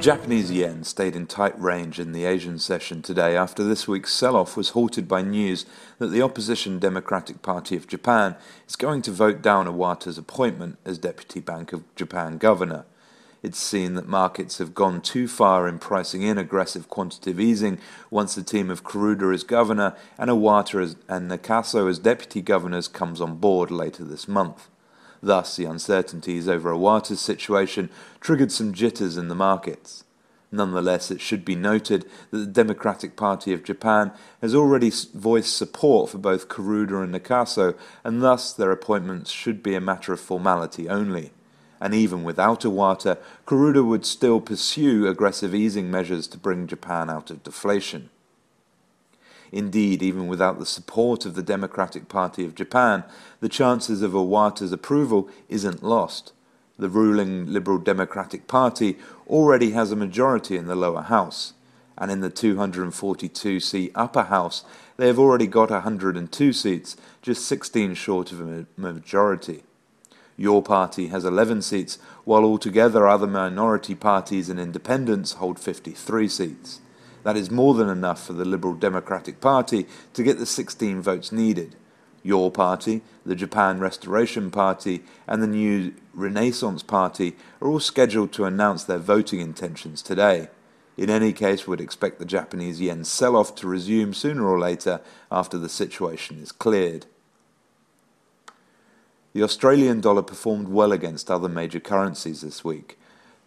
Japanese yen stayed in tight range in the Asian session today after this week's sell-off was halted by news that the opposition Democratic Party of Japan is going to vote down Iwata's appointment as Deputy Bank of Japan Governor. It's seen that markets have gone too far in pricing in aggressive quantitative easing once the team of Kuruda as governor and Iwata and Nakaso as deputy governors comes on board later this month. Thus, the uncertainties over Iwata's situation triggered some jitters in the markets. Nonetheless, it should be noted that the Democratic Party of Japan has already voiced support for both Kuruda and Nakaso, and thus their appointments should be a matter of formality only. And even without Iwata, Kuruda would still pursue aggressive easing measures to bring Japan out of deflation. Indeed, even without the support of the Democratic Party of Japan, the chances of Iwata's approval isn't lost. The ruling Liberal Democratic Party already has a majority in the lower house, and in the 242-seat upper house, they have already got 102 seats, just 16 short of a majority. Your party has 11 seats, while altogether other minority parties and independents hold 53 seats. That is more than enough for the Liberal Democratic Party to get the 16 votes needed. Your party, the Japan Restoration Party, and the New Renaissance Party are all scheduled to announce their voting intentions today. In any case, we'd expect the Japanese yen sell-off to resume sooner or later after the situation is cleared. The Australian dollar performed well against other major currencies this week.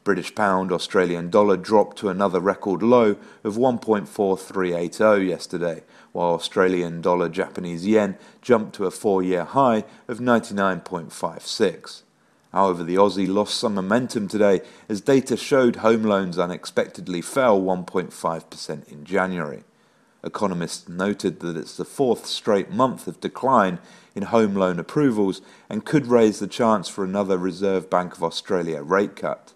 British pound Australian dollar dropped to another record low of 1.4380 yesterday, while Australian dollar Japanese yen jumped to a 4-year high of 99.56. However, the Aussie lost some momentum today as data showed home loans unexpectedly fell 1.5% in January. Economists noted that it's the fourth straight month of decline in home loan approvals and could raise the chance for another Reserve Bank of Australia rate cut.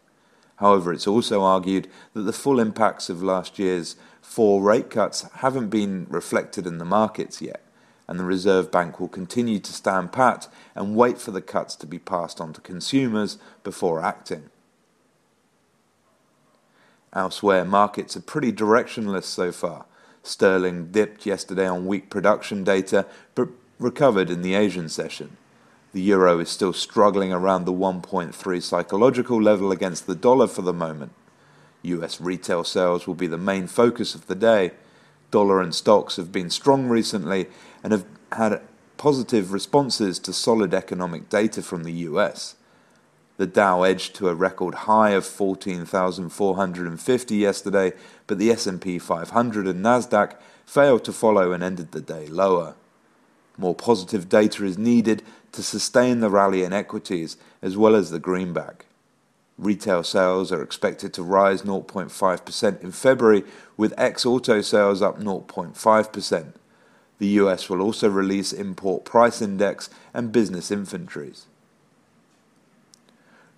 However, it's also argued that the full impacts of last year's 4 rate cuts haven't been reflected in the markets yet, and the Reserve Bank will continue to stand pat and wait for the cuts to be passed on to consumers before acting. Elsewhere, markets are pretty directionless so far. Sterling dipped yesterday on weak production data, but recovered in the Asian session. The euro is still struggling around the 1.3 psychological level against the dollar for the moment. US retail sales will be the main focus of the day. Dollar and stocks have been strong recently and have had positive responses to solid economic data from the US. The Dow edged to a record high of 14,450 yesterday, but the S&P 500 and Nasdaq failed to follow and ended the day lower. More positive data is needed to sustain the rally in equities as well as the greenback. Retail sales are expected to rise 0.5% in February, with ex-auto sales up 0.5%. The US will also release import price index and business inventories.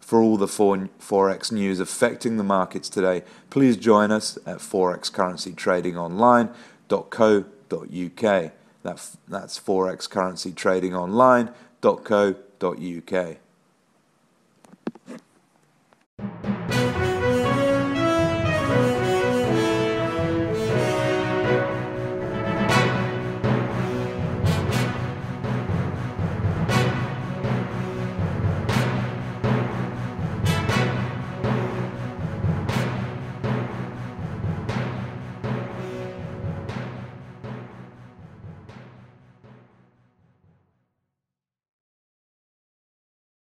For all the Forex news affecting the markets today, please join us at forexcurrencytradingonline.co.uk. That's forexcurrencytradingonline.co.uk.